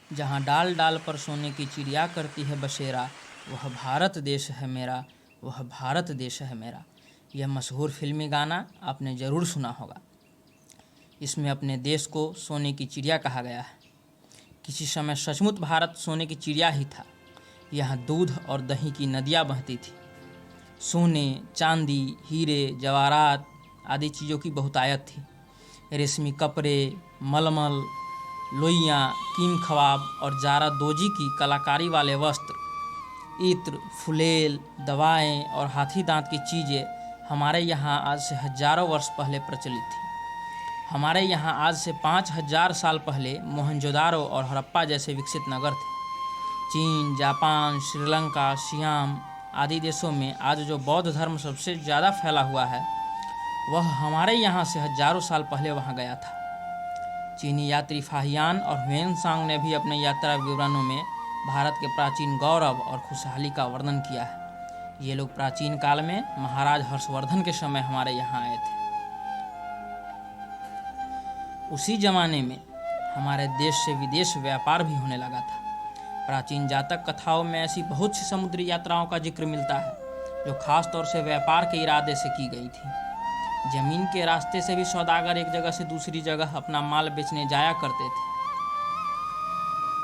जहाँ डाल डाल पर सोने की चिड़िया करती है बसेरा, वह भारत देश है मेरा, वह भारत देश है मेरा। यह मशहूर फिल्मी गाना आपने ज़रूर सुना होगा। इसमें अपने देश को सोने की चिड़िया कहा गया है। किसी समय सचमुच भारत सोने की चिड़िया ही था। यहाँ दूध और दही की नदियाँ बहती थी। सोने, चांदी, हीरे, जवाहरात आदि चीज़ों की बहुतायत थी। रेशमी कपड़े, मलमल, लोइयाँ, कीम ख्वाब और जारा दोजी की कलाकारी वाले वस्त्र, इत्र, फुलेल, दवाएं और हाथी दांत की चीज़ें हमारे यहाँ आज से हजारों वर्ष पहले प्रचलित थी। हमारे यहाँ आज से 5000 साल पहले मोहनजोदारो और हड़प्पा जैसे विकसित नगर थे। चीन, जापान, श्रीलंका, सियाम आदि देशों में आज जो बौद्ध धर्म सबसे ज़्यादा फैला हुआ है, वह हमारे यहाँ से हजारों साल पहले वहाँ गया था। चीनी यात्री फाहियान और ह्वेनसांग ने भी अपने यात्रा विवरणों में भारत के प्राचीन गौरव और खुशहाली का वर्णन किया है। ये लोग प्राचीन काल में महाराज हर्षवर्धन के समय हमारे यहाँ आए थे। उसी जमाने में हमारे देश से विदेश व्यापार भी होने लगा था। प्राचीन जातक कथाओं में ऐसी बहुत सी समुद्री यात्राओं का जिक्र मिलता है जो खास तौर से व्यापार के इरादे से की गई थी। जमीन के रास्ते से भी सौदागर एक जगह से दूसरी जगह अपना माल बेचने जाया करते थे।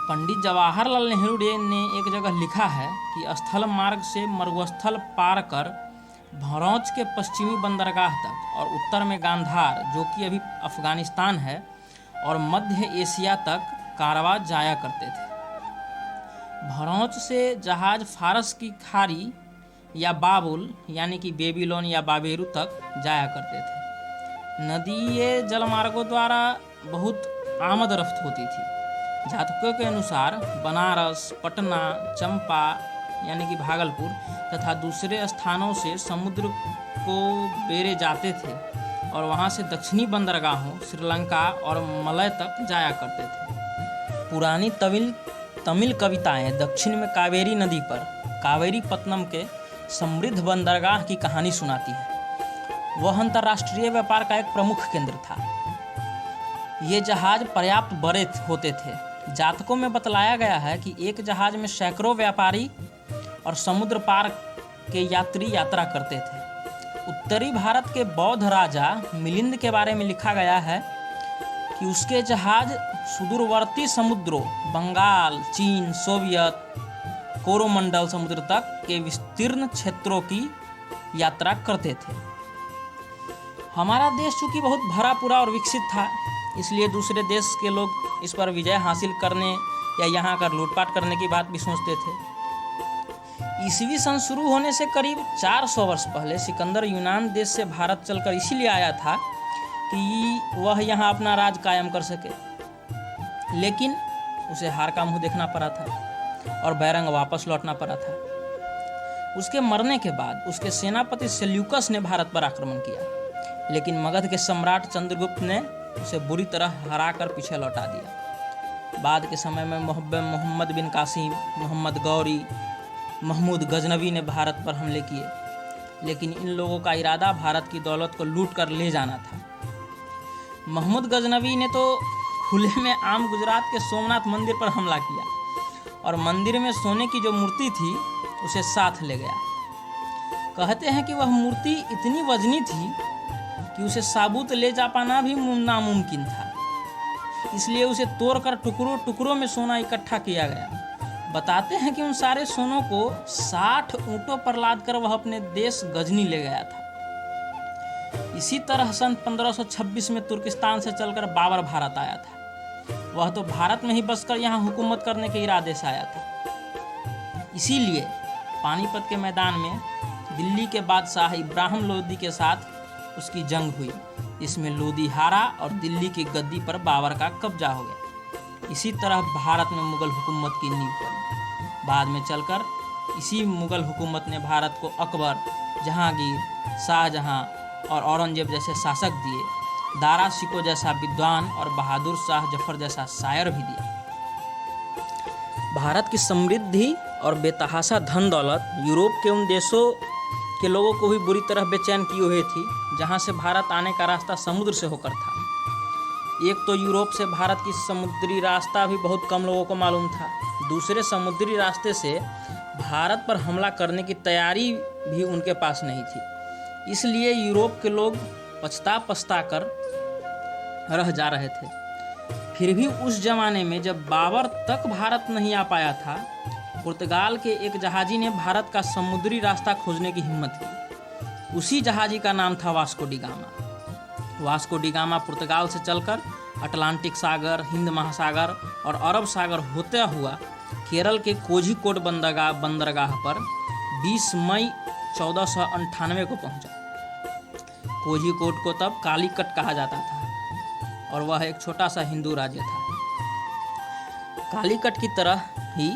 पंडित जवाहरलाल नेहरू ने एक जगह लिखा है कि स्थल मार्ग से मरुस्थल पार कर भरौच के पश्चिमी बंदरगाह तक और उत्तर में गांधार, जो कि अभी अफगानिस्तान है, और मध्य एशिया तक कारवां जाया करते थे। भरौच से जहाज फारस की खाड़ी या बाबुल यानी कि बेबीलोन या बाबेरू तक जाया करते थे। नदीय जलमार्गों द्वारा बहुत आमद रफ्त होती थी। जातकों के अनुसार बनारस, पटना, चंपा यानी कि भागलपुर तथा दूसरे स्थानों से समुद्र को बेरे जाते थे और वहां से दक्षिणी बंदरगाहों श्रीलंका और मलय तक जाया करते थे। पुरानी तमिल कविताएं दक्षिण में कावेरी नदी पर कावेरी पत्तनम के समृद्ध बंदरगाह की कहानी सुनाती है। वह अंतर्राष्ट्रीय व्यापार का एक प्रमुख केंद्र था। ये जहाज पर्याप्त बड़े होते थे। जातकों में बतलाया गया है कि एक जहाज में सैकड़ों व्यापारी और समुद्र पार के यात्री यात्रा करते थे। उत्तरी भारत के बौद्ध राजा मिलिंद के बारे में लिखा गया है कि उसके जहाज सुदूरवर्ती समुद्रों बंगाल, चीन, सोवियत, कोरोमंडल समुद्र तक के विस्तीर्ण क्षेत्रों की यात्रा करते थे। हमारा देश चूंकि बहुत भरा पूरा और विकसित था, इसलिए दूसरे देश के लोग इस पर विजय हासिल करने या यहाँ कर लूटपाट करने की बात भी सोचते थे। ईसवी सन शुरू होने से करीब 400 वर्ष पहले सिकंदर यूनान देश से भारत चलकर इसीलिए आया था कि वह यहाँ अपना राज कायम कर सके, लेकिन उसे हार का मुंह देखना पड़ा था और बैरंग वापस लौटना पड़ा था। उसके मरने के बाद उसके सेनापति सेल्यूकस ने भारत पर आक्रमण किया, लेकिन मगध के सम्राट चंद्रगुप्त ने उसे बुरी तरह हराकर पीछे लौटा दिया। बाद के समय में मोहम्मद बिन कासिम, मोहम्मद गौरी, महमूद गजनवी ने भारत पर हमले किए, लेकिन इन लोगों का इरादा भारत की दौलत को लूट कर ले जाना था। महमूद गजनवी ने तो खुले में आम गुजरात के सोमनाथ मंदिर पर हमला किया और मंदिर में सोने की जो मूर्ति थी उसे साथ ले गया। कहते हैं कि वह मूर्ति इतनी वजनी थी कि उसे साबुत ले जा पाना भी नामुमकिन था, इसलिए उसे तोड़कर टुकड़ों टुकड़ों में सोना इकट्ठा किया गया। बताते हैं कि उन सारे सोनों को 60 ऊँटों पर लाद कर वह अपने देश गजनी ले गया था। इसी तरह सन 1526 में तुर्किस्तान से चलकर बाबर भारत आया था। वह तो भारत में ही बसकर यहाँ हुकूमत करने के इरादे से आया था। इसीलिए पानीपत के मैदान में दिल्ली के बादशाह इब्राहिम लोदी के साथ उसकी जंग हुई। इसमें लोदी हारा और दिल्ली की गद्दी पर बाबर का कब्जा हो गया। इसी तरह भारत में मुगल हुकूमत की नींव पड़ी। बाद में चलकर इसी मुग़ल हुकूमत ने भारत को अकबर, जहांगीर, शाहजहां और औरंगजेब जैसे शासक दिए, दारा शिकोह जैसा विद्वान और बहादुर शाह जफर जैसा शायर भी दिया। भारत की समृद्धि और बेतहाशा धन दौलत यूरोप के उन देशों के लोगों को भी बुरी तरह बेचैन किए हुए थी जहां से भारत आने का रास्ता समुद्र से होकर था। एक तो यूरोप से भारत की समुद्री रास्ता भी बहुत कम लोगों को मालूम था, दूसरे समुद्री रास्ते से भारत पर हमला करने की तैयारी भी उनके पास नहीं थी। इसलिए यूरोप के लोग पछता कर रह जा रहे थे। फिर भी उस जमाने में जब बाबर तक भारत नहीं आ पाया था, पुर्तगाल के एक जहाजी ने भारत का समुद्री रास्ता खोजने की हिम्मत की। उसी जहाजी का नाम था Vasco da Gama. Vasco da Gama पुर्तगाल से चलकर अटलांटिक सागर, हिंद महासागर और अरब सागर होते हुआ केरल के कोझिकोड बंदरगाह पर 20 मई 1498 को पहुंचा। कोझिकोड को तब कालीकट कहा जाता था और वह एक छोटा सा हिंदू राज्य था। कालीकट की तरह ही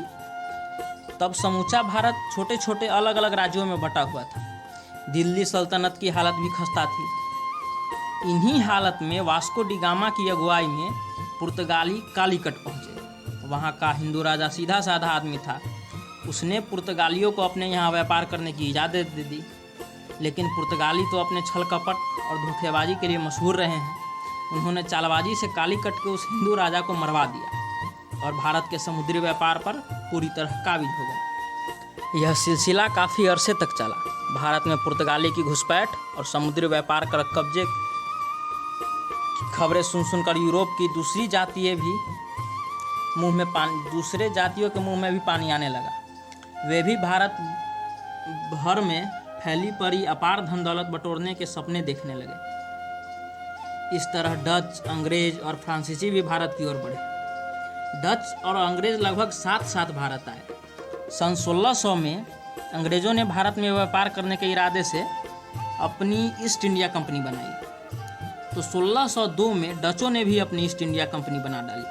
तब समूचा भारत छोटे छोटे अलग अलग राज्यों में बटा हुआ था। दिल्ली सल्तनत की हालत भी खस्ता थी। इन्हीं हालत में वास्को डी गामा की अगुवाई में पुर्तगाली कालीकट पहुंचे। वहां का हिंदू राजा सीधा साधा आदमी था। उसने पुर्तगालियों को अपने यहाँ व्यापार करने की इजाज़त दे दी, लेकिन पुर्तगाली तो अपने छल कपट और धोखेबाजी के लिए मशहूर रहे हैं। उन्होंने चालबाजी से कालीकट के उस हिंदू राजा को मरवा दिया और भारत के समुद्री व्यापार पर पूरी तरह काबिज हो गए। यह सिलसिला काफ़ी अरसे तक चला। भारत में पुर्तगाली की घुसपैठ और समुद्री व्यापार कर कब्जे की खबरें सुनकर यूरोप की दूसरी जातियों के मुंह में भी पानी आने लगा। वे भी भारत भर में फैली पड़ी अपार धन दौलत बटोरने के सपने देखने लगे। इस तरह डच, अंग्रेज और फ्रांसीसी भी भारत की ओर बढ़े। डच और अंग्रेज लगभग साथ साथ भारत आए। सन 1600 में अंग्रेजों ने भारत में व्यापार करने के इरादे से अपनी ईस्ट इंडिया कंपनी बनाई, तो 1602 में डचों ने भी अपनी ईस्ट इंडिया कंपनी बना डाली।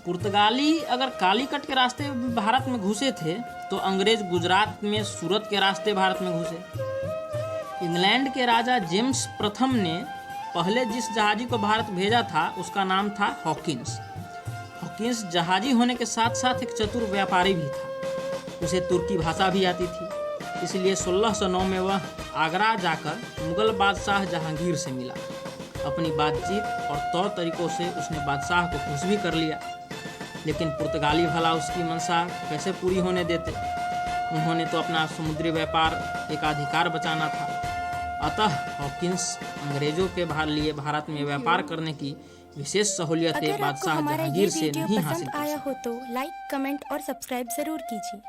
पुर्तगाली अगर कालीकट के रास्ते भारत में घुसे थे, तो अंग्रेज गुजरात में सूरत के रास्ते भारत में घुसे। इंग्लैंड के राजा जेम्स प्रथम ने पहले जिस जहाजी को भारत भेजा था उसका नाम था हॉकिंस। हॉकिंस जहाजी होने के साथ साथ एक चतुर व्यापारी भी था। उसे तुर्की भाषा भी आती थी, इसलिए 1609 में वह आगरा जाकर मुगल बादशाह जहांगीर से मिला। अपनी बातचीत और तौर तरीकों से उसने बादशाह को खुश भी कर लिया, लेकिन पुर्तगाली भला उसकी मंशा कैसे पूरी होने देते। उन्होंने तो अपना समुद्री व्यापार एकाधिकार बचाना था। अतः हॉकिंस अंग्रेजों के लिए भारत में व्यापार करने की विशेष सहूलियतें बादशाह जहांगीर से नहीं हासिल कर सका। आया हो तो लाइक, कमेंट और सब्सक्राइब जरूर कीजिए।